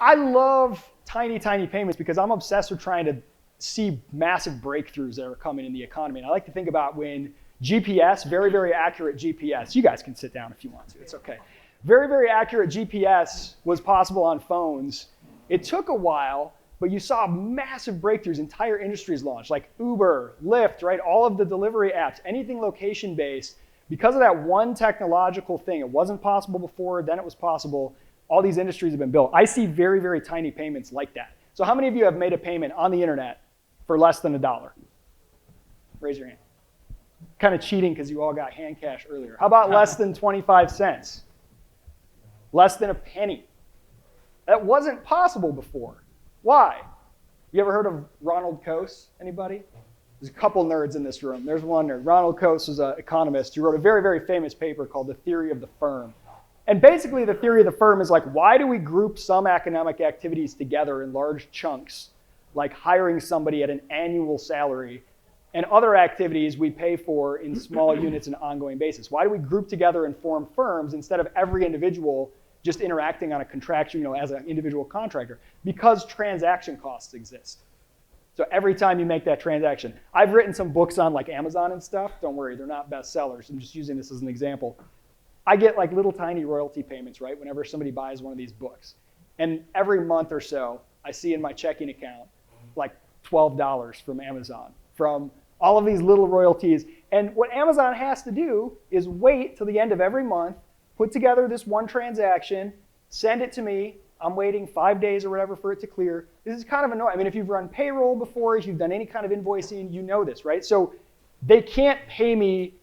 I love tiny payments because I'm obsessed with trying to see massive breakthroughs that are coming in the economy. And I like to think about when GPS, very accurate GPS, you guys can sit down if you want to, it's okay. Very accurate GPS was possible on phones. It took a while, but you saw massive breakthroughs, entire industries launched, like Uber, Lyft, right? All of the delivery apps, anything location-based. Because of that one technological thing, it wasn't possible before, then it was possible. All these industries have been built. I see very tiny payments like that. So how many of you have made a payment on the internet for less than $1? Raise your hand. Kind of cheating because you all got hand cash earlier. How about less than 25 cents? Less than a penny. That wasn't possible before. Why? You ever heard of Ronald Coase? Anybody? There's a couple nerds in this room. There's one nerd. Ronald Coase was an economist who wrote a very famous paper called The Theory of the Firm. And basically the theory of the firm is like, why do we group some economic activities together in large chunks, like hiring somebody at an annual salary, and other activities we pay for in small units on an ongoing basis? Why do we group together and form firms instead of every individual just interacting on a contraction, as an individual contractor? Because transaction costs exist. So every time you make that transaction, I've written some books on like Amazon and stuff. Don't worry, they're not bestsellers. I'm just using this as an example. I get like little tiny royalty payments, right, whenever somebody buys one of these books. And every month or so, I see in my checking account like $12 from Amazon, from all of these little royalties. And what Amazon has to do is wait till the end of every month, put together this one transaction, send it to me. I'm waiting 5 days or whatever for it to clear. This is kind of annoying. I mean, if you've run payroll before, if you've done any kind of invoicing, you know this, right? So they can't pay me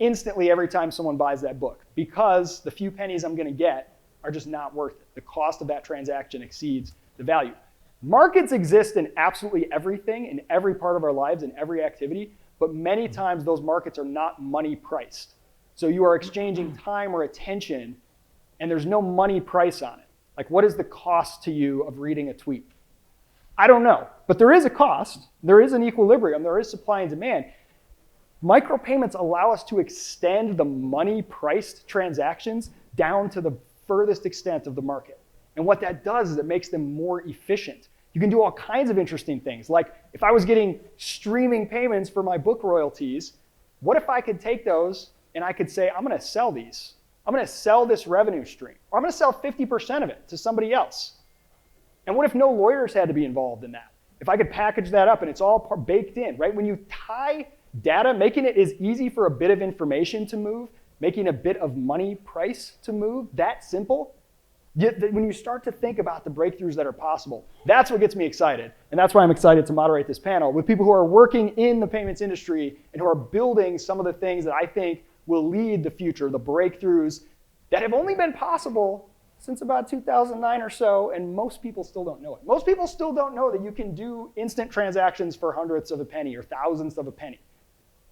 instantly every time someone buys that book because the few pennies I'm going to get are just not worth it. The cost of that transaction exceeds the value. Markets exist in absolutely everything, in every part of our lives, in every activity, but many times those markets are not money priced. So you are exchanging time or attention, and there's no money price on it. Like, what is the cost to you of reading a tweet? I don't know, but there is a cost. There is an equilibrium. There is supply and demand. Micropayments allow us to extend the money-priced transactions down to the furthest extent of the market. And what that does is it makes them more efficient. You can do all kinds of interesting things. Like if I was getting streaming payments for my book royalties, what if I could take those and I could say, I'm going to sell these. I'm going to sell this revenue stream. Or I'm going to sell 50% of it to somebody else. And what if no lawyers had to be involved in that? If I could package that up and it's all baked in, right? When you tie data, making it as easy for a bit of information to move, making a bit of money price to move, that simple, when you start to think about the breakthroughs that are possible, that's what gets me excited. And that's why I'm excited to moderate this panel with people who are working in the payments industry and who are building some of the things that I think will lead the future, the breakthroughs that have only been possible since about 2009 or so, and most people still don't know it. Most people still don't know that you can do instant transactions for hundredths of a penny or thousandths of a penny.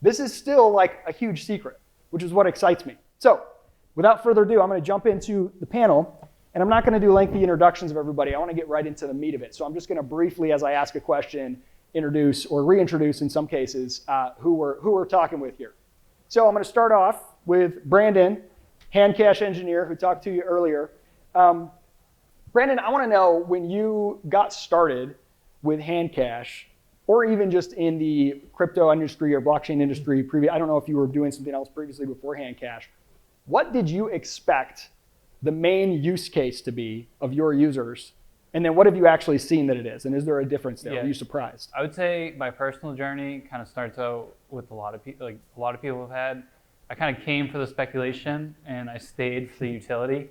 This is still like a huge secret, which is what excites me. So without further ado, I'm going to jump into the panel, and I'm not going to do lengthy introductions of everybody. I want to get right into the meat of it. So I'm just going to briefly, as I ask a question, introduce or reintroduce in some cases who we're talking with here. So I'm going to start off with Brandon, hand cash engineer, who talked to you earlier. Brandon, I want to know when you got started with hand cash, or even just in the crypto industry or blockchain industry, I don't know if you were doing something else previously before hand cash. What did you expect the main use case to be of your users? And then what have you actually seen that it is? And is there a difference there? Yeah. Are you surprised? I would say my personal journey kind of starts out with a lot of people have had. I kind of came for the speculation and I stayed for the utility.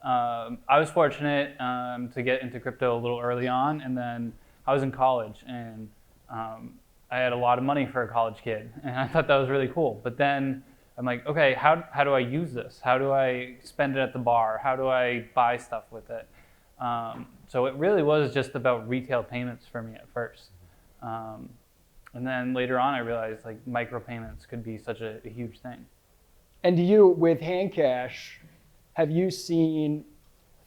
I was fortunate to get into crypto a little early on, and then I was in college and I had a lot of money for a college kid, and I thought that was really cool. But then I'm like, okay, how do I use this? How do I spend it at the bar? How do I buy stuff with it? So it really was just about retail payments for me at first. And then later on I realized like micropayments could be such a huge thing. And do you, with hand cash, have you seen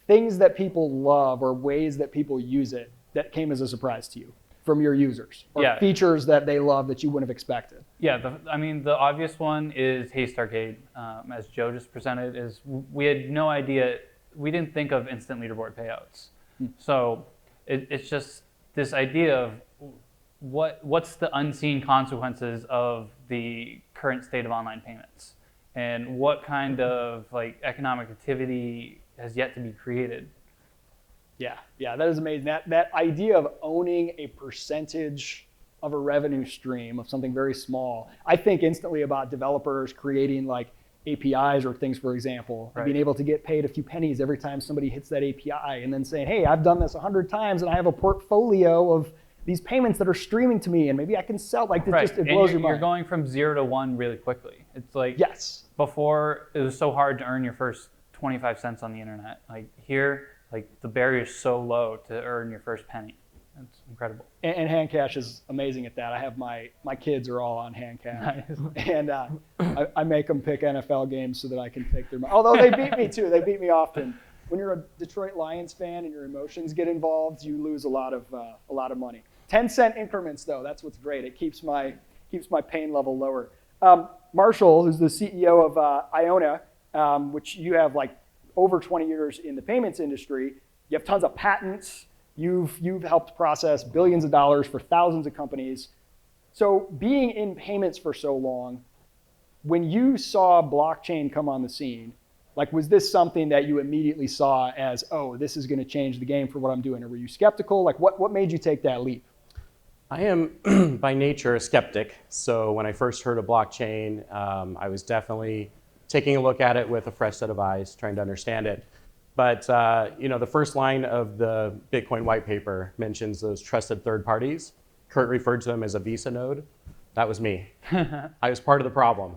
things that people love or ways that people use it that came as a surprise to you from your users? Or features that they love that you wouldn't have expected? Yeah, the obvious one is Haste Arcade. As Joe just presented, is we had no idea, we didn't think of instant leaderboard payouts. So it's just this idea of what's the unseen consequences of the current state of online payments, and what kind of like economic activity has yet to be created. Yeah, that is amazing. That idea of owning a percentage of a revenue stream of something very small. I think instantly about developers creating like APIs or things, for example, and being able to get paid a few pennies every time somebody hits that API, and then saying, hey, I've done this 100 times and I have a portfolio of these payments that are streaming to me, and maybe I can sell. Like, it blows your mind. You're going from 0 to 1 really quickly. It's like, yes. Before, it was so hard to earn your first 25 cents on the internet. Like here, like the barrier is so low to earn your first penny. It's incredible. And hand cash is amazing at that. I have my kids are all on hand cash. Nice. And I make them pick NFL games so that I can take their money. Although they beat me too. They beat me often. When you're a Detroit Lions fan and your emotions get involved, you lose a lot of money. 10-cent increments though, that's what's great. It keeps my pain level lower. Marshall, who's the CEO of Iona, which you have like over 20 years in the payments industry, you have tons of patents. You've helped process billions of dollars for thousands of companies. So being in payments for so long, when you saw blockchain come on the scene, like, was this something that you immediately saw as, oh, this is going to change the game for what I'm doing? Or were you skeptical? Like, what made you take that leap? I am by nature a skeptic. So when I first heard of blockchain, I was definitely taking a look at it with a fresh set of eyes, trying to understand it. But the first line of the Bitcoin white paper mentions those trusted third parties. Kurt referred to them as a Visa node. That was me. I was part of the problem.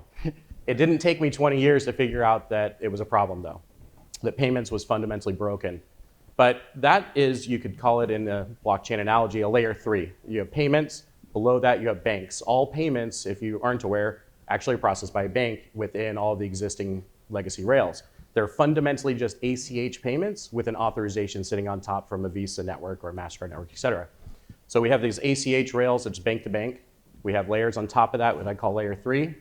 It didn't take me 20 years to figure out that it was a problem, though, that payments was fundamentally broken. But that is, you could call it in the blockchain analogy, a layer 3. You have payments. Below that, you have banks. All payments, if you aren't aware, actually are processed by a bank within all the existing legacy rails. They're fundamentally just ACH payments with an authorization sitting on top from a Visa network or a MasterCard network, et cetera. So we have these ACH rails, it's bank to bank. We have layers on top of that, what I call layer 3.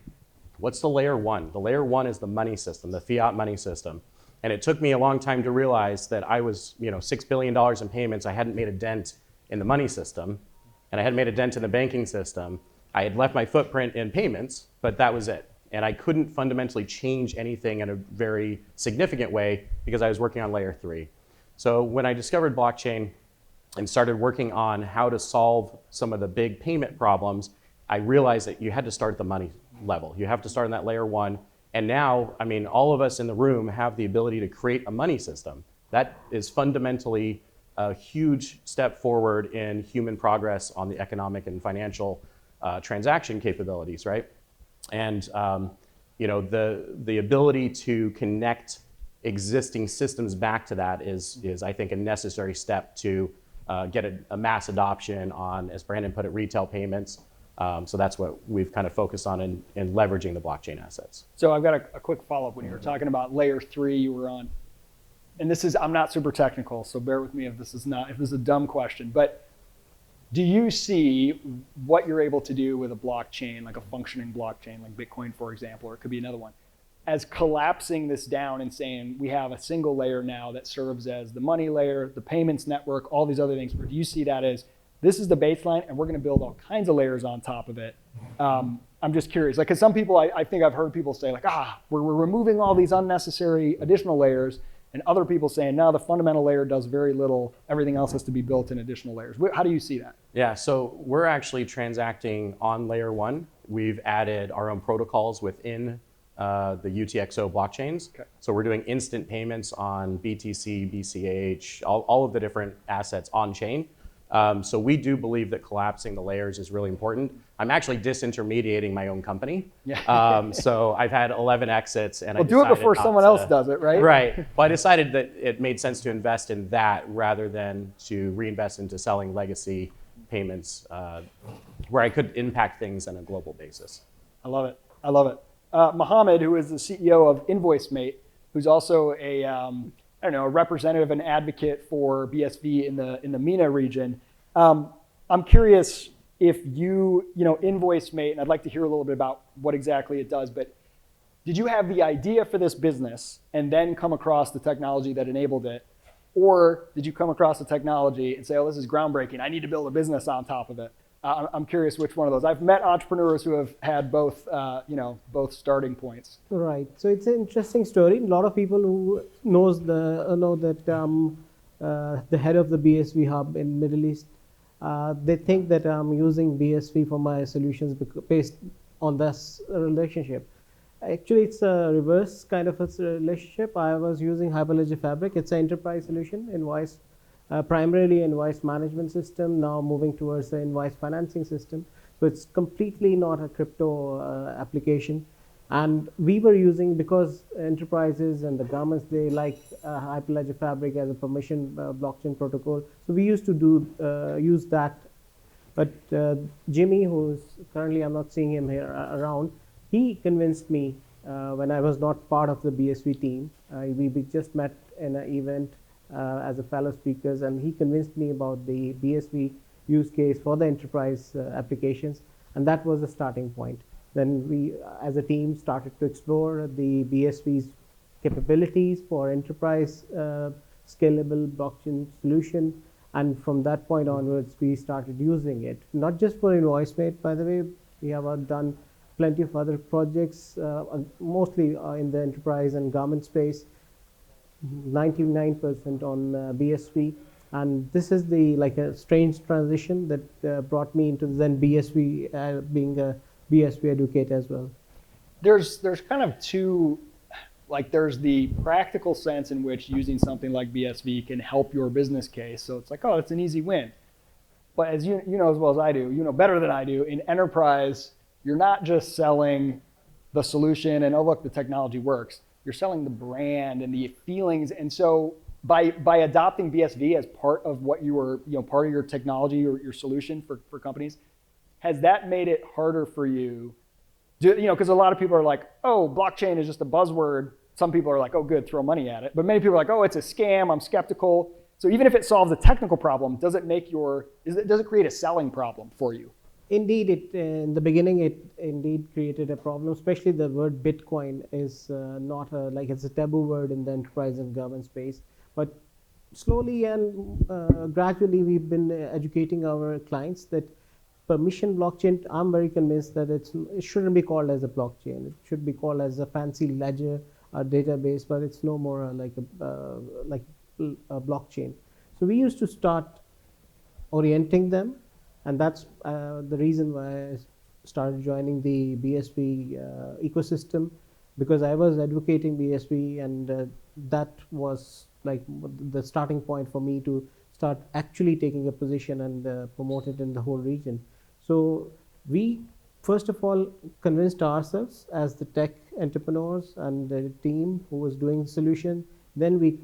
What's the layer 1? The layer 1 is the money system, the fiat money system. And it took me a long time to realize that I was, $6 billion in payments. I hadn't made a dent in the money system, and I hadn't made a dent in the banking system. I had left my footprint in payments, but that was it. And I couldn't fundamentally change anything in a very significant way because I was working on layer 3. So when I discovered blockchain and started working on how to solve some of the big payment problems, I realized that you had to start at the money level. You have to start in that layer 1. And now, all of us in the room have the ability to create a money system. That is fundamentally a huge step forward in human progress on the economic and financial transaction capabilities, right? And the ability to connect existing systems back to that is I think, a necessary step to get a mass adoption on, as Brandon put it, retail payments. So that's what we've kind of focused on in leveraging the blockchain assets. So I've got a quick follow-up. When you were talking about layer 3, you were on, and I'm not super technical, so bear with me if this is a dumb question, but do you see what you're able to do with a blockchain, like a functioning blockchain, like Bitcoin, for example, or it could be another one, as collapsing this down and saying we have a single layer now that serves as the money layer, the payments network, all these other things? Or do you see that as this is the baseline and we're going to build all kinds of layers on top of it? I'm just curious, like, because some people, I think I've heard people say like, we're removing all these unnecessary additional layers. And other people saying, no, the fundamental layer does very little. Everything else has to be built in additional layers. How do you see that? Yeah, so we're actually transacting on layer 1. We've added our own protocols within the UTXO blockchains. Okay. So we're doing instant payments on BTC, BCH, all of the different assets on chain. So we do believe that collapsing the layers is really important. I'm actually disintermediating my own company. Yeah. So I've had 11 exits, and do it before someone else does it, right? Right. Well, I decided that it made sense to invest in that rather than to reinvest into selling legacy payments, where I could impact things on a global basis. I love it. Mohammed, who is the CEO of InvoiceMate, who's also a representative and advocate for BSV in the MENA region. I'm curious if InvoiceMate, and I'd like to hear a little bit about what exactly it does, but did you have the idea for this business and then come across the technology that enabled it? Or did you come across the technology and say, oh, this is groundbreaking, I need to build a business on top of it? I'm curious which one of those. I've met entrepreneurs who have had both, both starting points. Right. So it's an interesting story. A lot of people who know that the head of the BSV hub in Middle East, they think that I'm using BSV for my solutions based on this relationship. Actually, it's a reverse kind of a relationship. I was using Hyperledger Fabric. It's an enterprise solution, invoice, primarily invoice management system, now moving towards the invoice financing system. So it's completely not a crypto application. And we were using, because enterprises and the governments, they like Hyperledger Fabric as a permission blockchain protocol. So we used to use that. But Jimmy, who's currently, I'm not seeing him here around, he convinced me when I was not part of the BSV team. We just met in an event as a fellow speakers, and he convinced me about the BSV use case for the enterprise applications, and that was the starting point. Then we, as a team, started to explore the BSV's capabilities for enterprise scalable blockchain solution, and from that point onwards, we started using it. Not just for InvoiceMate, by the way, we have done plenty of other projects, mostly in the enterprise and government space, 99% on BSV. And this is like a strange transition that brought me into then BSV, being a BSV educate as well. There's kind of two, like there's the practical sense in which using something like BSV can help your business case. So it's like, oh, it's an easy win. But as you know as well as I do, you know better than I do, in enterprise, you're not just selling the solution and, oh, look, the technology works. You're selling the brand and the feelings. And so by adopting BSV as part of what you were, part of your technology or your solution for companies, has that made it harder for you? Because a lot of people are like, oh, blockchain is just a buzzword. Some people are like, oh, good, throw money at it. But many people are like, oh, it's a scam, I'm skeptical. So even if it solves a technical problem, does it create a selling problem for you? Indeed, in the beginning, it indeed created a problem, especially the word Bitcoin is not like it's a taboo word in the enterprise and government space. But slowly and gradually, we've been educating our clients that permission blockchain, I'm very convinced that it shouldn't be called as a blockchain. It should be called as a fancy ledger or database, but it's no more like a blockchain. So we used to start orienting them, and that's the reason why I started joining the BSV ecosystem, because I was advocating BSV, and that was like the starting point for me to start actually taking a position and promote it in the whole region. So we, first of all, convinced ourselves as the tech entrepreneurs and the team who was doing the solution. Then we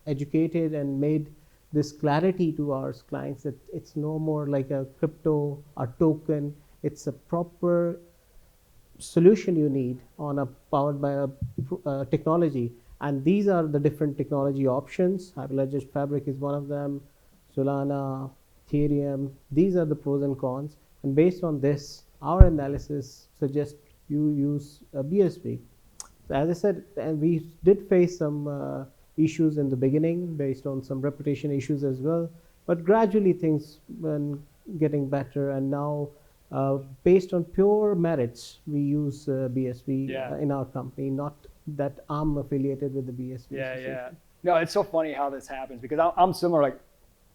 educated and made this clarity to our clients that it's no more like a crypto or token. It's a proper solution you need on powered by a technology. And these are the different technology options. Hyperledger Fabric is one of them. Solana, Ethereum, these are the pros and cons. And based on this, our analysis suggests you use BSV. So as I said, and we did face some issues in the beginning based on some reputation issues as well. But gradually things were getting better. And now, based on pure merits, we use BSV in our company, not that I'm affiliated with the BSV. Yeah. No, it's so funny how this happens, because I'm similar. Like,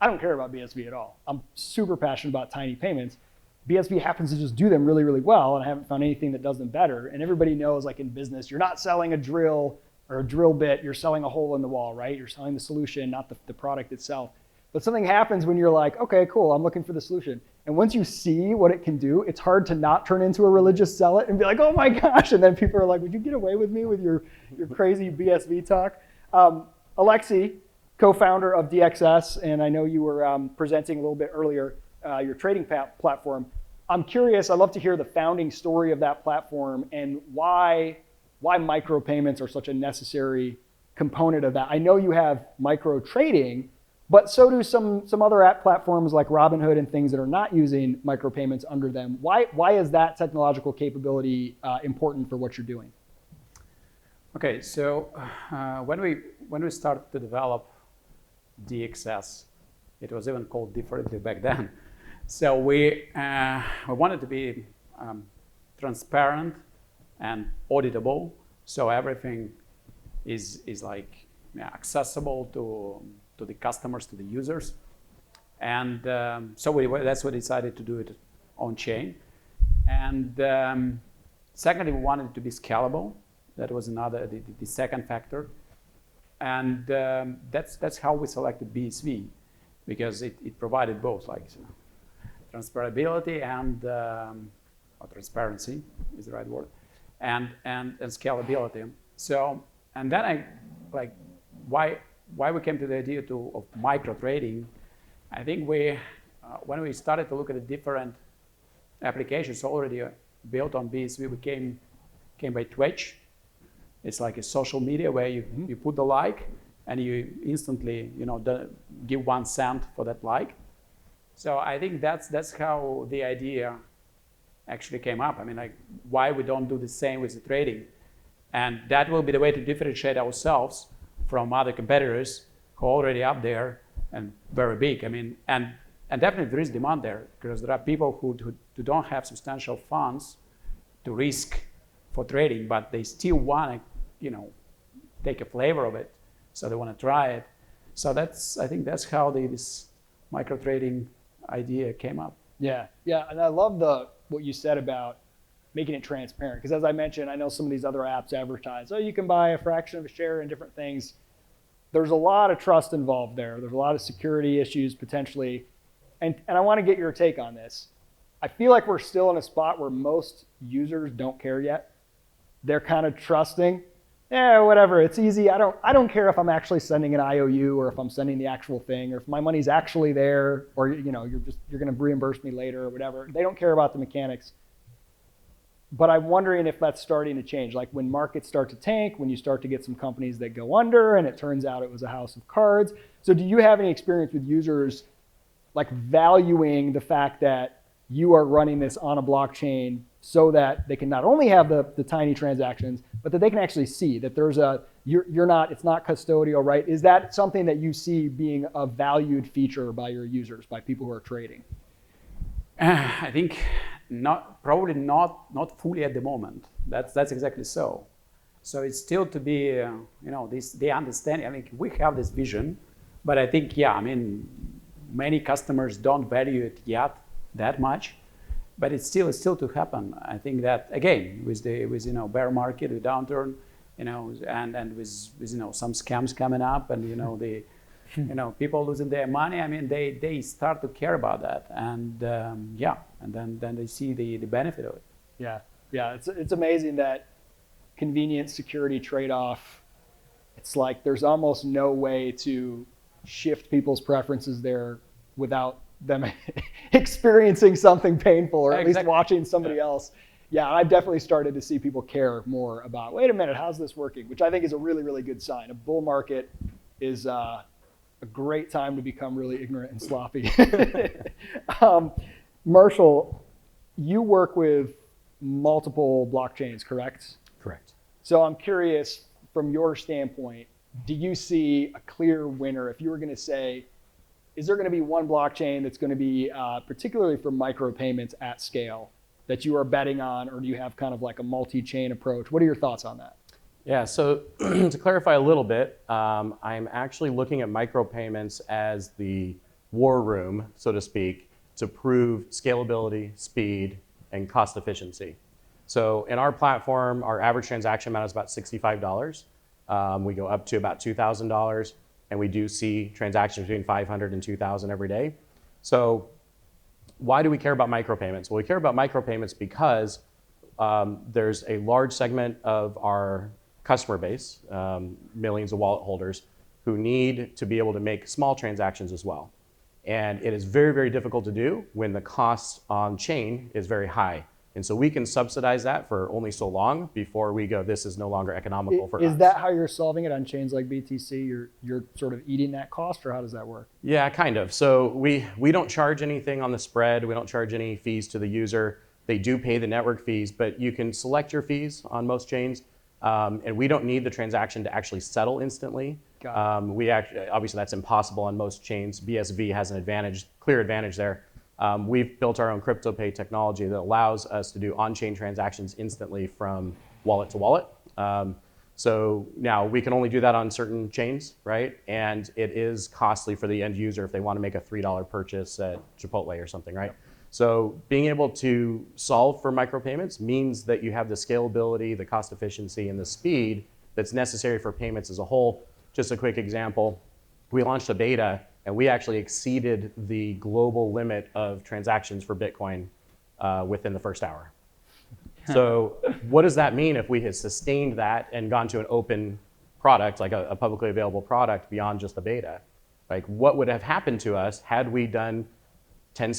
I don't care about BSV at all. I'm super passionate about tiny payments. BSV happens to just do them really, really well, and I haven't found anything that does them better. And everybody knows, like in business, you're not selling a drill or a drill bit, you're selling a hole in the wall, right? You're selling the solution, not the product itself. But something happens when you're like, okay, cool, I'm looking for the solution. And once you see what it can do, it's hard to not turn into a religious zealot and be like, oh my gosh. And then people are like, would you get away with me with your crazy BSV talk? Alexi, co-founder of DXS, and I know you were presenting a little bit earlier, your trading platform. I'm curious, I'd love to hear the founding story of that platform and why micropayments are such a necessary component of that. I know you have micro trading, but so do some other app platforms like Robinhood and things that are not using micropayments under them. Why is that technological capability important for what you're doing? Okay, so when we started to develop DXS, it was even called differently back then. So we wanted to be transparent and auditable, so everything is like accessible to the customers, to the users, and so that's why we decided to do it on chain. And secondly, we wanted it to be scalable. That was another the second factor, and that's how we selected BSV, because it provided both, like transferability and or transparency is the right word, and scalability. So, and then I like why we came to the idea of micro trading. I think we when we started to look at the different applications already built on BSV, we came by Twitch. It's like a social media where you put the like and you instantly give 1 cent for that like. So I think that's how the idea actually came up. I mean, like, why we don't do the same with the trading, and that will be the way to differentiate ourselves from other competitors who are already up there and very big. I mean, and definitely there is demand there, because there are people who don't have substantial funds to risk for trading, but they still want to, take a flavor of it, so they want to try it. So I think that's how this micro trading idea came up. Yeah, and I love what you said about making it transparent, because as I mentioned, I know some of these other apps advertise, you can buy a fraction of a share in different things. There's a lot of trust involved there. There's a lot of security issues potentially, and I want to get your take on this. I feel like we're still in a spot where most users don't care yet. They're kind of trusting, whatever, it's easy. I don't care if I'm actually sending an IOU or if I'm sending the actual thing, or if my money's actually there, or you're going to reimburse me later or whatever. They don't care about the mechanics. But I'm wondering if that's starting to change. Like when markets start to tank, when you start to get some companies that go under and it turns out it was a house of cards. So do you have any experience with users like valuing the fact that you are running this on a blockchain so that they can not only have the tiny transactions, but that they can actually see that there's it's not custodial, right? Is that something that you see being a valued feature by your users, by people who are trading? I think probably not fully at the moment. That's exactly so. So it's still to be, the understanding. I mean, we have this vision, but I think, many customers don't value it yet that much, but it's still to happen. I think that again, with bear market, with downturn, and with some scams coming up, and people losing their money. I mean, they start to care about that, and then they see the benefit of it. Yeah. It's amazing that convenience security trade-off. It's like there's almost no way to shift people's preferences there without them experiencing something painful, or at least watching somebody else. Yeah, I've definitely started to see people care more about, wait a minute, how's this working? Which I think is a really, really good sign. A bull market is a great time to become really ignorant and sloppy. Marshall, you work with multiple blockchains, correct? Correct. So I'm curious, from your standpoint, do you see a clear winner? If you were going to say, is there going to be one blockchain that's going to be particularly for micropayments at scale that you are betting on, or do you have kind of like a multi-chain approach? What are your thoughts on that? Yeah, so to clarify a little bit, I'm actually looking at micropayments as the war room, so to speak, to prove scalability, speed, and cost efficiency. So in our platform, our average transaction amount is about $65. We go up to about $2,000, and we do see transactions between 500 and 2,000 every day. So why do we care about micropayments? Well, we care about micropayments because there's a large segment of our customer base, millions of wallet holders, who need to be able to make small transactions as well. And it is very, very difficult to do when the cost on chain is very high. And so we can subsidize that for only so long before we go, this is no longer economical for us. Is that how you're solving it on chains like BTC? You're sort of eating that cost, or how does that work? Yeah, kind of. So we don't charge anything on the spread. We don't charge any fees to the user. They do pay the network fees, but you can select your fees on most chains. And we don't need the transaction to actually settle instantly. We actually, obviously that's impossible on most chains. BSV has an advantage, clear advantage there. We've built our own CryptoPay technology that allows us to do on-chain transactions instantly from wallet to wallet. So now we can only do that on certain chains, right? And it is costly for the end user if they want to make a $3 purchase at Chipotle or something, right? Yep. So being able to solve for micropayments means that you have the scalability, the cost efficiency, and the speed that's necessary for payments as a whole. Just a quick example, we launched a beta and we actually exceeded the global limit of transactions for Bitcoin within the first hour. So what does that mean if we had sustained that and gone to an open product, like a publicly available product beyond just the beta? Like what would have happened to us had we done 10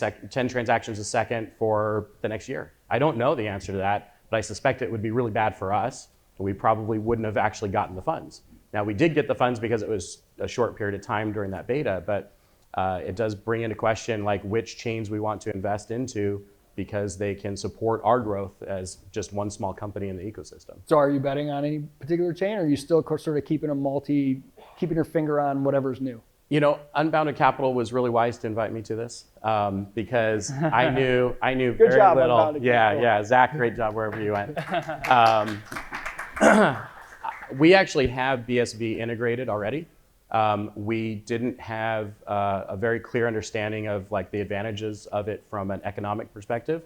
transactions a second for the next year? I don't know the answer to that, but I suspect it would be really bad for us. And we probably wouldn't have actually gotten the funds. Now we did get the funds because it was a short period of time during that beta, but it does bring into question like which chains we want to invest into, because they can support our growth as just one small company in the ecosystem. So are you betting on any particular chain, or are you still sort of keeping your finger on whatever's new? You know, Unbounded Capital was really wise to invite me to this because I knew Good very job, little. Unbounded Capital. Yeah, Zach, great job wherever you went. We actually have BSV integrated already. We didn't have a very clear understanding of like the advantages of it from an economic perspective.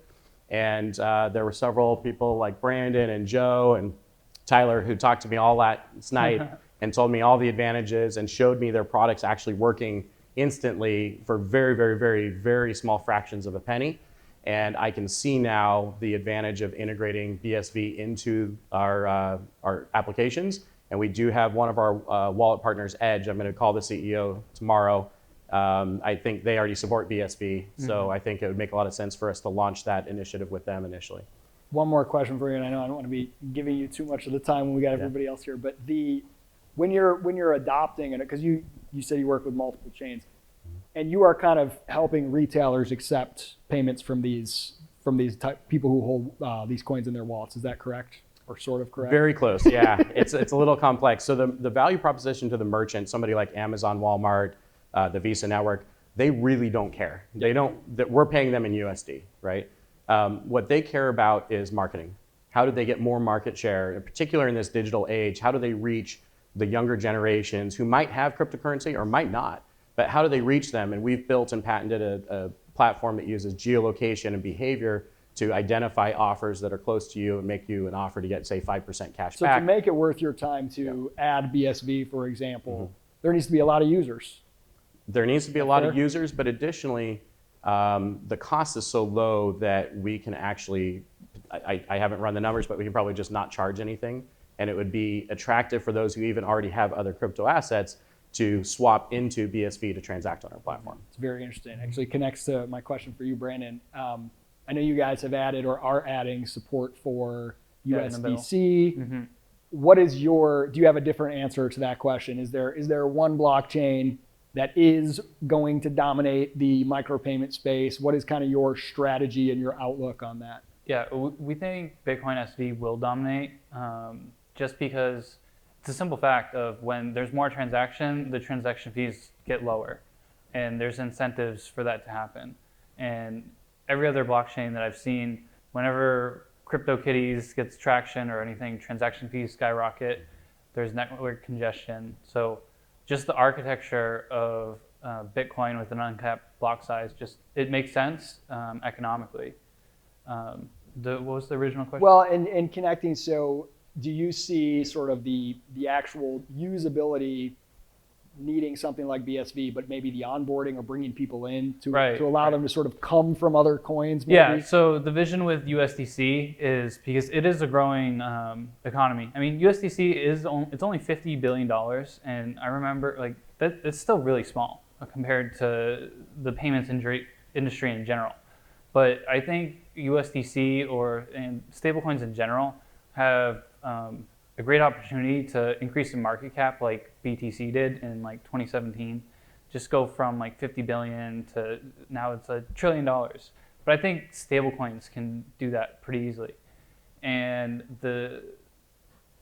And there were several people like Brandon and Joe and Tyler who talked to me all last night and told me all the advantages and showed me their products actually working instantly for very, very, very, very small fractions of a penny. And I can see now the advantage of integrating BSV into our applications. And we do have one of our wallet partners, Edge. I'm going to call the CEO tomorrow. I think they already support BSV. So I think it would make a lot of sense for us to launch that initiative with them initially. One more question for you, and I know I don't want to be giving you too much of the time when we got everybody else here, but when you're adopting it, because you said you work with multiple chains, and you are kind of helping retailers accept payments from these people who hold these coins in their wallets. Is that correct? Or sort of correct? Very close, yeah. It's a little complex. So the value proposition to the merchant, somebody like Amazon, Walmart, the Visa network, they really don't care. We're paying them in USD, right? What they care about is marketing. How do they get more market share, in particular in this digital age? How do they reach the younger generations who might have cryptocurrency or might not? But how do they reach them? And we've built and patented a platform that uses geolocation and behavior to identify offers that are close to you and make you an offer to get, say, 5% cash so back. So to make it worth your time to add BSV, for example, there needs to be a lot of users. There needs to be a lot of users, but additionally, the cost is so low that we can actually, I haven't run the numbers, but we can probably just not charge anything. And it would be attractive for those who even already have other crypto assets to swap into BSV to transact on our platform. It's very interesting. Actually connects to my question for you, Brandon. I know you guys have added or are adding support for USDC. What is do you have a different answer to that question? Is there one blockchain that is going to dominate the micropayment space? What is kind of your strategy and your outlook on that? Yeah, we think Bitcoin SV will dominate just because it's a simple fact of when there's more transaction, the transaction fees get lower. And there's incentives for that to happen. And every other blockchain that I've seen, whenever CryptoKitties gets traction or anything, transaction fees skyrocket, there's network congestion. So just the architecture of Bitcoin with an uncapped block size, it makes sense economically. What was the original question? Well, and connecting, so do you see sort of the actual usability needing something like BSV, but maybe the onboarding or bringing people in to allow them to sort of come from other coins? Maybe? Yeah, so the vision with USDC is because it is a growing economy. I mean, USDC it's only $50 billion, and I remember it's still really small compared to the payments industry in general. But I think USDC and stablecoins in general have a great opportunity to increase in market cap like BTC did in 2017. Just go from 50 billion to now it's $1 trillion. But I think stablecoins can do that pretty easily. And the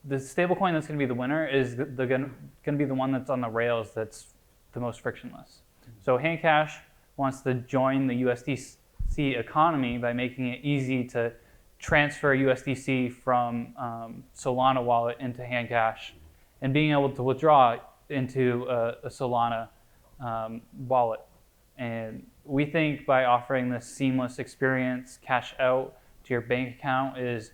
the stablecoin that's going to be the winner is going to be the one that's on the rails that's the most frictionless. So Handcash wants to join the USDC economy by making it easy to transfer USDC from Solana wallet into Handcash and being able to withdraw into a Solana wallet. And we think by offering this seamless experience, cash out to your bank account is,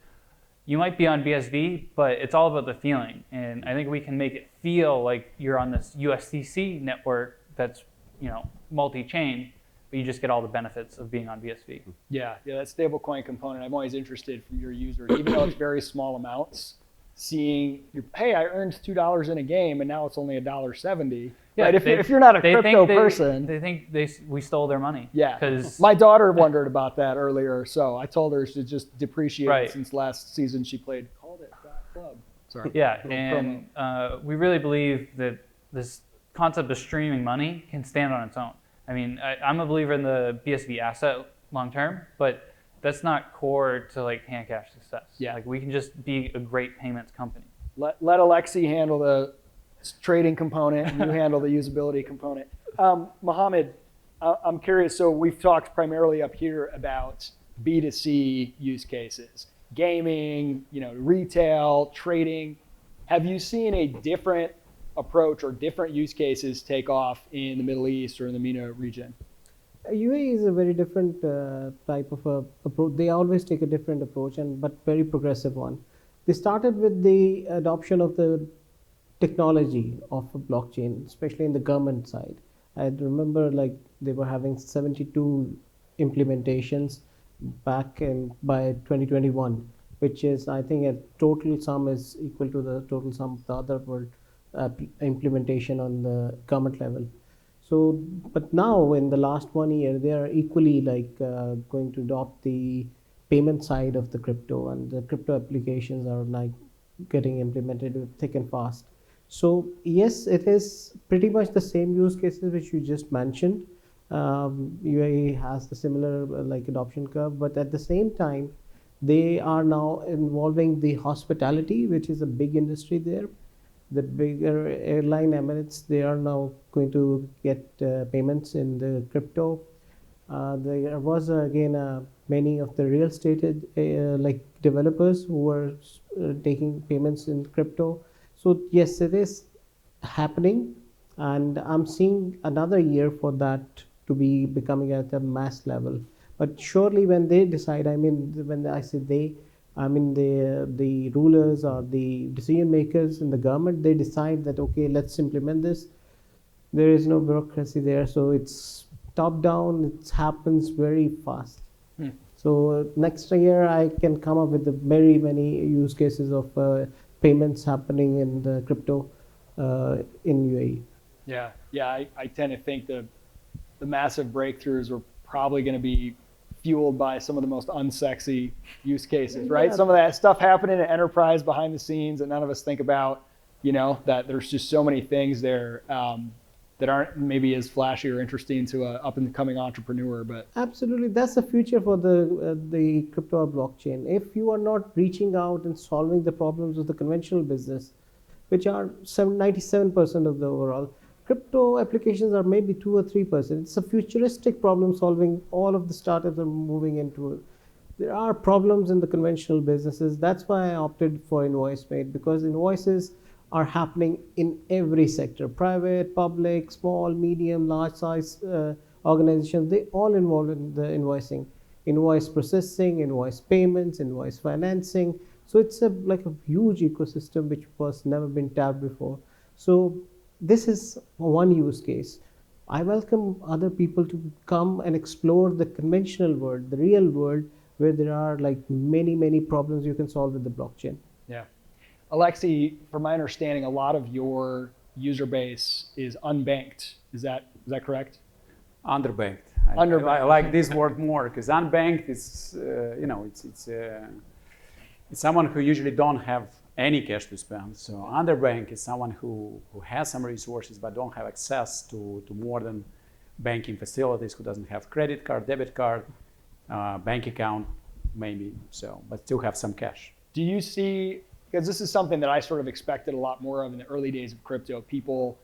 you might be on BSV, but it's all about the feeling. And I think we can make it feel like you're on this USDC network that's, multi-chain, but you just get all the benefits of being on BSV. Yeah, that stablecoin component, I'm always interested from your users, even though it's very small amounts, seeing, hey, I earned $2 in a game and now it's only $1.70. Yeah, right? If you're not a crypto person. They think we stole their money. Yeah, because my daughter wondered about that earlier, so I told her to just depreciate Right. it since last season she played. Called it .club. Sorry. Yeah, Little and we really believe that this concept of streaming money can stand on its own. I mean, I'm a believer in the BSV asset long term, but that's not core to like Handcash success. Yeah. Like we can just be a great payments company. Let Alexi handle the trading component and you handle the usability component. Mohammed, I'm curious, so we've talked primarily up here about B2C use cases, gaming, retail, trading. Have you seen a different approach or different use cases take off in the Middle East or in the MENA region? UAE is a very different type of approach. They always take a different approach, but very progressive one. They started with the adoption of the technology of a blockchain, especially in the government side. I remember they were having 72 implementations by 2021, which is, I think, a total sum is equal to the total sum of the other world implementation on the government level. So, but now in the last 1 year, they are equally going to adopt the payment side of the crypto, and the crypto applications are getting implemented thick and fast. So yes, it is pretty much the same use cases which you just mentioned. UAE has the similar adoption curve, but at the same time, they are now involving the hospitality, which is a big industry there. The bigger airline Emirates, they are now going to get payments in the crypto. There was again many of the real estate developers who were taking payments in crypto. So yes, it is happening, and I'm seeing another year for that to be becoming at a mass level. But surely when they decide, when I say they, the rulers or the decision makers in the government, they decide that, okay, let's implement this. There is no bureaucracy there, so it's top down, it happens very fast. So next year I can come up with very many use cases of payments happening in the crypto in UAE. Yeah, I tend to think the massive breakthroughs are probably going to be fueled by some of the most unsexy use cases, right? Yeah. Some of that stuff happening in enterprise behind the scenes that none of us think about, that there's just so many things there that aren't maybe as flashy or interesting to an up and coming entrepreneur. But absolutely, that's the future for the crypto or blockchain. If you are not reaching out and solving the problems of the conventional business, which are 97% of the overall, crypto applications are maybe 2 or 3%. It's a futuristic problem solving. All of the startups are moving into it. There are problems in the conventional businesses. That's why I opted for InvoiceMate, because invoices are happening in every sector: private, public, small, medium, large size organizations. They all involved in the invoicing, invoice processing, invoice payments, invoice financing. So it's a huge ecosystem which was never been tapped before. So this is one use case. I welcome other people to come and explore the conventional world, the real world, where there are many problems you can solve with the blockchain. yeah. Alexi, from my understanding, a lot of your user base is unbanked. Is that correct? Underbanked. Underbanked. I like this word more, because unbanked is, it's someone who usually don't have any cash to spend. So underbanked is someone who has some resources but don't have access to more than banking facilities, who doesn't have credit card, debit card, bank account, maybe so, but still have some cash. Do you see because this is something that I sort of expected a lot more of in the early days of crypto. People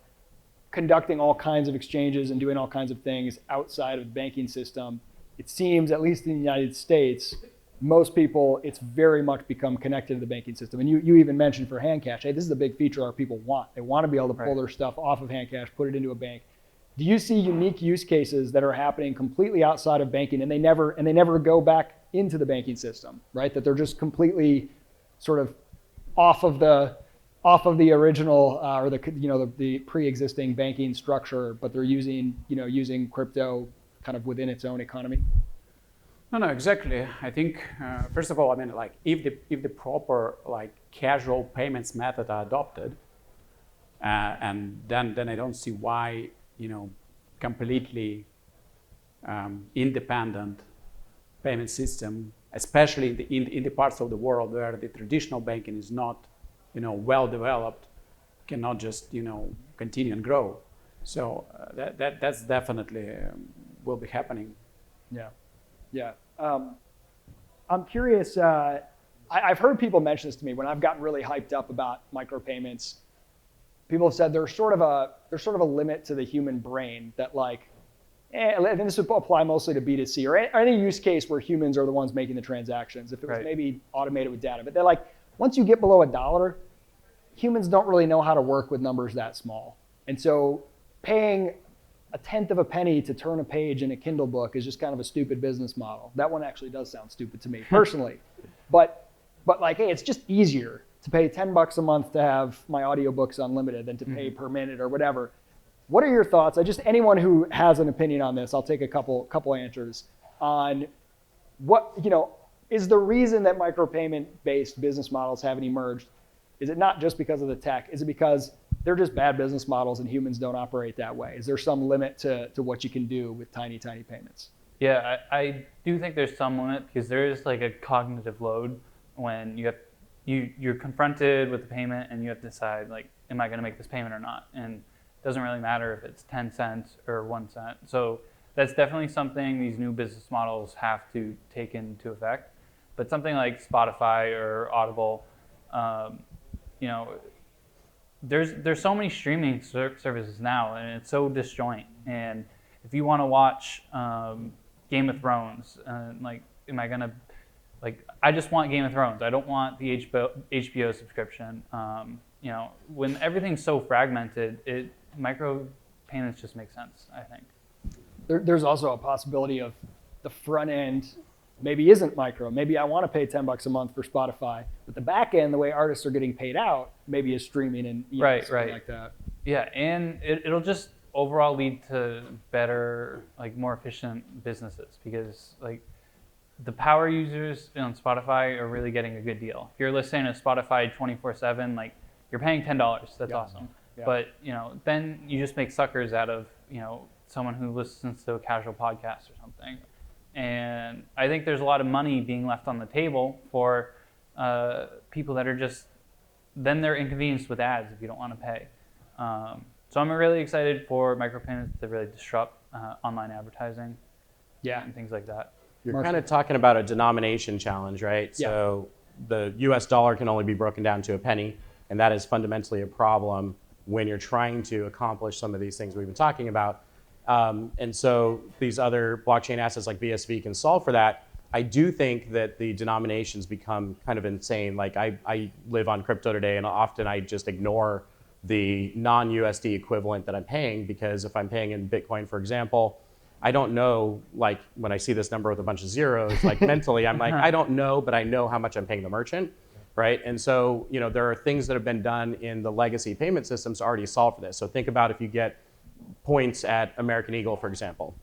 conducting all kinds of exchanges and doing all kinds of things outside of the banking system. It seems, at least in the United States, most people, it's very much become connected to the banking system. And you even mentioned for hand cash, hey, this is a big feature our people want. They want to be able to pull their stuff off of hand cash, put it into a bank. Do you see unique use cases that are happening completely outside of banking and they never go back into the banking system, right? That they're just completely sort of off of the original or the pre-existing banking structure, but they're using crypto kind of within its own economy? No, exactly. I think first of all, I mean, like if the proper like casual payments method are adopted, and then I don't see why completely independent payment system, especially in the parts of the world where the traditional banking is not well developed, cannot just continue and grow. So that's definitely will be happening. Yeah. I'm curious. I've heard people mention this to me when I've gotten really hyped up about micropayments. People have said there's sort of a limit to the human brain that and this would apply mostly to B2C or any use case where humans are the ones making the transactions. If it was maybe automated with data, but they're like, once you get below $1, humans don't really know how to work with numbers that small. And so paying a tenth of a penny to turn a page in a Kindle book is just kind of a stupid business model. That one actually does sound stupid to me personally. But hey, it's just easier to pay $10 a month to have my audiobooks unlimited than to pay per minute or whatever. What are your thoughts? Anyone who has an opinion on this, I'll take a couple answers on what, is the reason that micropayment-based business models haven't emerged, is it not just because of the tech? Is it because they're just bad business models and humans don't operate that way? Is there some limit to what you can do with tiny payments? Yeah, I do think there's some limit because there is like a cognitive load when you're confronted with the payment and you have to decide am I going to make this payment or not? And it doesn't really matter if it's 10 cents or 1 cent. So that's definitely something these new business models have to take into effect. But something like Spotify or Audible, there's so many streaming services now, and it's so disjoint. And if you want to watch Game of Thrones, am I gonna I just want Game of Thrones. I don't want the HBO subscription. When everything's so fragmented, micro payments just make sense, I think. There's also a possibility of the front end maybe isn't micro. Maybe I want to pay $10 a month for Spotify, but the back end, the way artists are getting paid out, maybe is streaming and something like that. Yeah, and it'll just overall lead to better, more efficient businesses because the power users on Spotify are really getting a good deal. If you're listening to Spotify 24/7, you're paying $10. That's awesome. Yeah. But then you just make suckers out of someone who listens to a casual podcast or something. And I think there's a lot of money being left on the table for people that are then they're inconvenienced with ads if you don't want to pay. So I'm really excited for micropayments to really disrupt online advertising and things like that. You're kind of talking about a denomination challenge, right? Yeah. So the US dollar can only be broken down to a penny, and that is fundamentally a problem when you're trying to accomplish some of these things we've been talking about. And so these other blockchain assets like BSV can solve for that. I do think that the denominations become kind of insane. I live on crypto today, and often I just ignore the non-USD equivalent that I'm paying, because if I'm paying in Bitcoin, for example, I don't know, when I see this number with a bunch of zeros, mentally, I'm I don't know, but I know how much I'm paying the merchant, right? And so, there are things that have been done in the legacy payment systems to already solve for this. So think about if you get points at American Eagle, for example.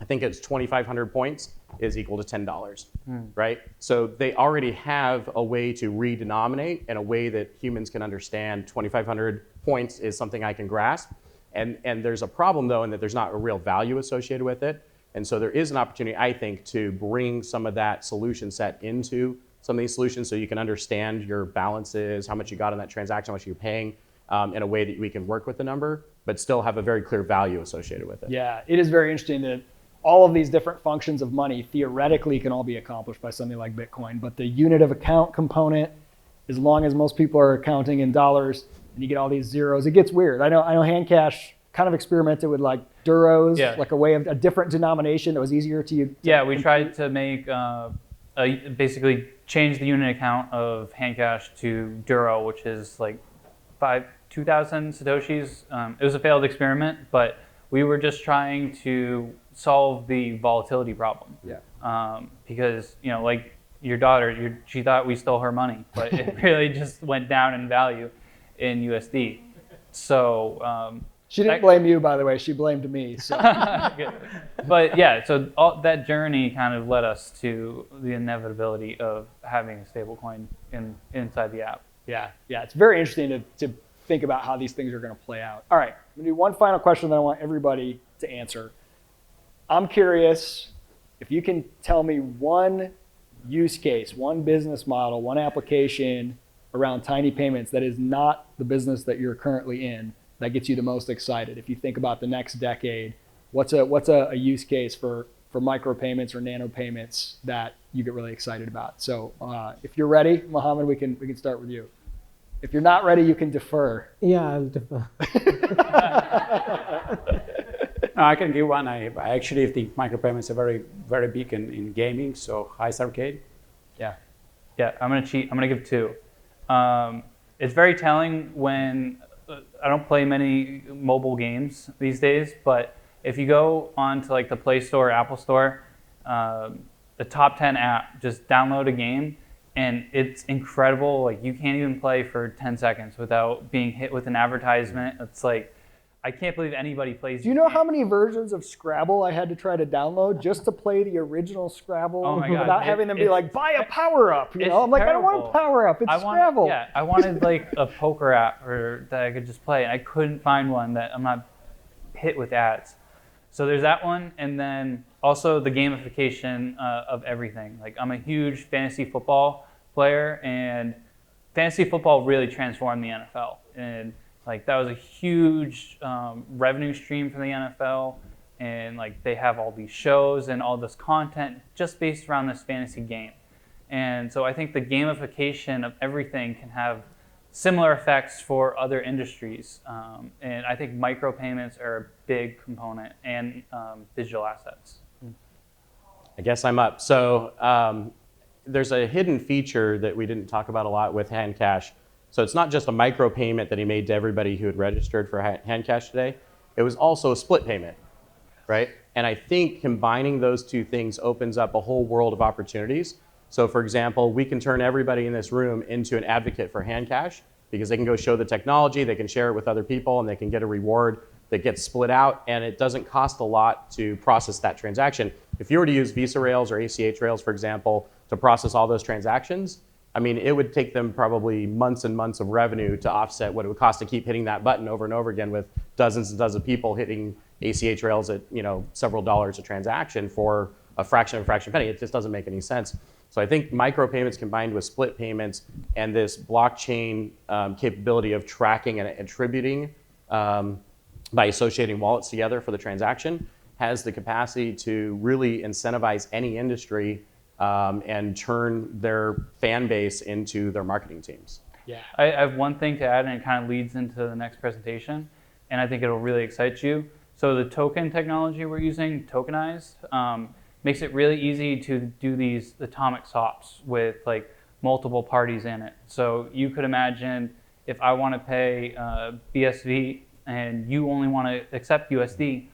I think it's 2,500 points is equal to $10, right? So they already have a way to redenominate in a way that humans can understand. 2,500 points is something I can grasp. And there's a problem, though, in that there's not a real value associated with it. And so there is an opportunity, I think, to bring some of that solution set into some of these solutions so you can understand your balances, how much you got in that transaction, how much you're paying, in a way that we can work with the number, but still have a very clear value associated with it. Yeah, it is very interesting that all of these different functions of money theoretically can all be accomplished by something like Bitcoin, but the unit of account component as long as most people are counting in dollars and you get all these zeros, it gets weird. I know Hand Cash kind of experimented with like duros, Yeah. like a different denomination that was easier to you. Yeah, we tried to make basically change the unit account of Hand Cash to Duro, which is like 2,000 Satoshis. It was a failed experiment, but we were just trying to solve the volatility problem. Yeah. Because, you know, like your daughter, she thought we stole her money, but it really just went down in value in USD. So She didn't blame you, by the way. She blamed me. So. But yeah, so all that journey kind of led us to the inevitability of having a stablecoin inside the app. Yeah, it's very interesting to think about how these things are going to play out. All right, I'm going to do one final question that I want everybody to answer. I'm curious if you can tell me one use case, one business model, one application around tiny payments that is not the business that you're currently in that gets you the most excited. If you think about the next decade, what's a use case for micropayments or nano payments that you get really excited about? So if you're ready, Mohammed, we can start with you. If you're not ready, you can defer. Yeah, I'll defer. No, I can give one. I actually think micropayments are very, very big in gaming, so Ice Arcade. Yeah, I'm gonna cheat. I'm gonna give two. It's very telling when I don't play many mobile games these days, but if you go onto like the Play Store, Apple Store, the top 10 app, just download a game, and it's incredible. Like you can't even play for 10 seconds without being hit with an advertisement. It's like, I can't believe anybody plays. Do you know how many versions of Scrabble I had to try to download just to play the original Scrabble without having them be like, buy a power up? You know, I'm like, I don't want a power up. It's Scrabble. Yeah, I wanted like a poker app that I could just play, and I couldn't find one that I'm not hit with ads. So there's that one, and then also the gamification of everything. Like I'm a huge fantasy football player, and fantasy football really transformed the NFL. And like that was a huge revenue stream for the NFL, and like they have all these shows and all this content just based around this fantasy game. And so I think the gamification of everything can have similar effects for other industries. And I think micropayments are a big component, and digital assets. I guess I'm up. So there's a hidden feature that we didn't talk about a lot with Hand Cash. So it's not just a micropayment that he made to everybody who had registered for Hand Cash today. It was also a split payment, right? And I think combining those two things opens up a whole world of opportunities. So for example, we can turn everybody in this room into an advocate for Hand Cash because they can go show the technology, they can share it with other people, and they can get a reward that gets split out, and it doesn't cost a lot to process that transaction. If you were to use Visa rails or ACH rails, for example, to process all those transactions, I mean, it would take them probably months and months of revenue to offset what it would cost to keep hitting that button over and over again with dozens and dozens of people hitting ACH rails at several dollars a transaction for a fraction of a penny. It just doesn't make any sense. So I think micropayments combined with split payments and this blockchain capability of tracking and attributing by associating wallets together for the transaction has the capacity to really incentivize any industry and turn their fan base into their marketing teams. Yeah, I have one thing to add, and it kind of leads into the next presentation, and I think it'll really excite you. So the token technology we're using, tokenized, makes it really easy to do these atomic swaps with like multiple parties in it. So you could imagine if I want to pay BSV and you only want to accept USD,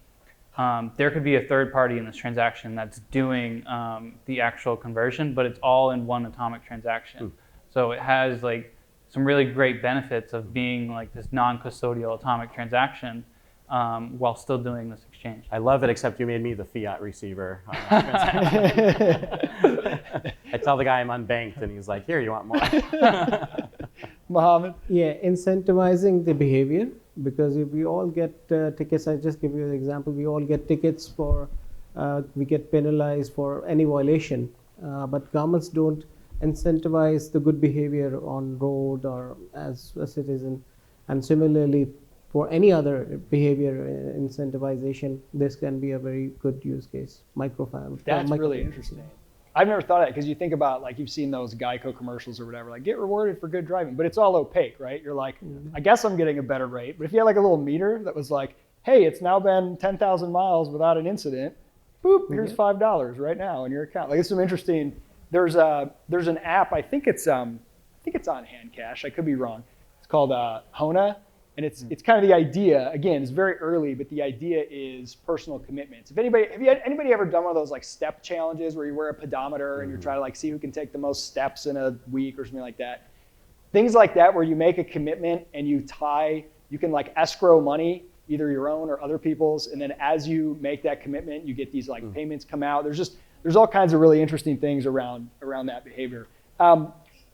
there could be a third party in this transaction that's doing the actual conversion, but it's all in one atomic transaction. So it has like some really great benefits of being like this non-custodial atomic transaction while still doing this exchange. I love it, except you made me the fiat receiver on that transaction. I tell the guy I'm unbanked, and he's like, here, you want more? Mohammed? Yeah, incentivizing the behavior, because if we all get tickets, I just give you an example, we all get tickets for, we get penalized for any violation, but governments don't incentivize the good behavior on road or as a citizen. And similarly, for any other behavior incentivization, this can be a very good use case. That's really interesting. I've never thought of that because you think about like you've seen those Geico commercials or whatever, like get rewarded for good driving, but it's all opaque, right? You're like, I guess I'm getting a better rate. But if you had like a little meter that was like, hey, it's now been 10,000 miles without an incident, boop, here's $5 right now in your account. Like it's some interesting. There's an app. I think it's on Handcash. I could be wrong. It's called Hona. And it's kind of the idea, again, it's very early, but the idea is personal commitments. Have anybody ever done one of those like step challenges where you wear a pedometer and you're trying to like see who can take the most steps in a week or something like that? Things like that where you make a commitment and you can like escrow money, either your own or other people's, and then as you make that commitment, you get these like payments come out. There's all kinds of really interesting things around that behavior. I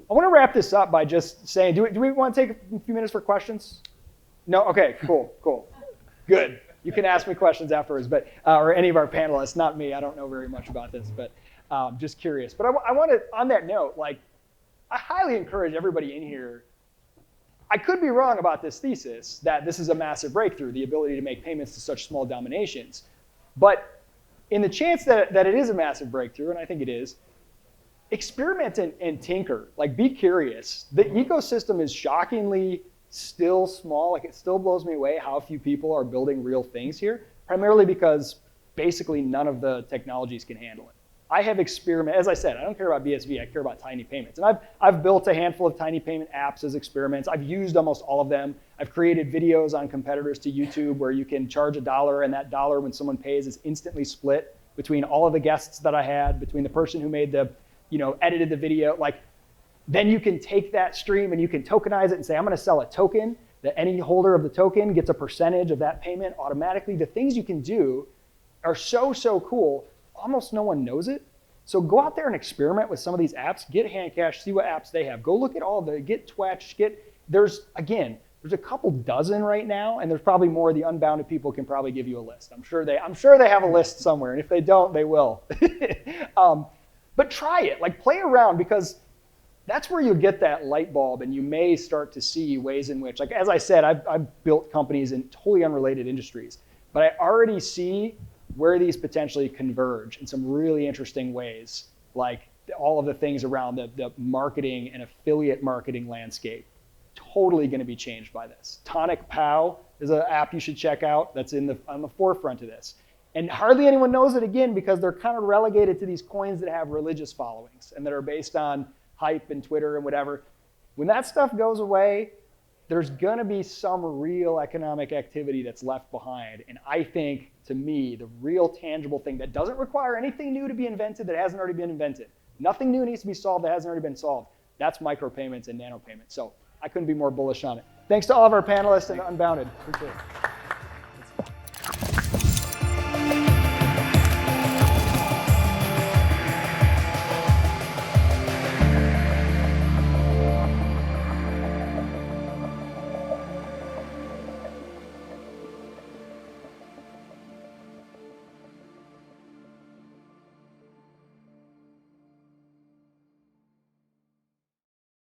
want to wrap this up by just saying, do we want to take a few minutes for questions? No? Okay, cool. Good. You can ask me questions afterwards, but or any of our panelists, not me. I don't know very much about this, but just curious. But I want to, on that note, like, I highly encourage everybody in here. I could be wrong about this thesis that this is a massive breakthrough, the ability to make payments to such small denominations. But in the chance that it is a massive breakthrough, and I think it is, experiment and tinker. Like, be curious. The ecosystem is shockingly still small. Like, it still blows me away how few people are building real things here, primarily because basically none of the technologies can handle it. I have experimented, as I said, I don't care about BSV, I care about tiny payments. And I've built a handful of tiny payment apps as experiments. I've used almost all of them. I've created videos on competitors to YouTube where you can charge $1, and that dollar when someone pays is instantly split between all of the guests that I had, between the person who made the, edited the video. Like, then you can take that stream and you can tokenize it and say, I'm going to sell a token, that any holder of the token gets a percentage of that payment automatically. The things you can do are so cool. Almost no one knows it. So go out there and experiment with some of these apps. Get Handcash, see what apps they have. Go look at all get Twetch, there's a couple dozen right now, and there's probably more. The Unbounded people can probably give you a list. I'm sure they have a list somewhere, and if they don't, they will. But try it, like play around, because that's where you get that light bulb, and you may start to see ways in which, like as I said, I've built companies in totally unrelated industries, but I already see where these potentially converge in some really interesting ways, like all of the things around the marketing and affiliate marketing landscape, totally going to be changed by this. Tonic Pow is an app you should check out that's on the forefront of this. And hardly anyone knows it, again, because they're kind of relegated to these coins that have religious followings and that are based on hype and Twitter and whatever. When that stuff goes away, there's going to be some real economic activity that's left behind. And I think, to me, the real tangible thing that doesn't require anything new to be invented that hasn't already been invented, nothing new needs to be solved that hasn't already been solved, that's micropayments and nanopayments. So I couldn't be more bullish on it. Thanks to all of our panelists and Unbounded. Appreciate it.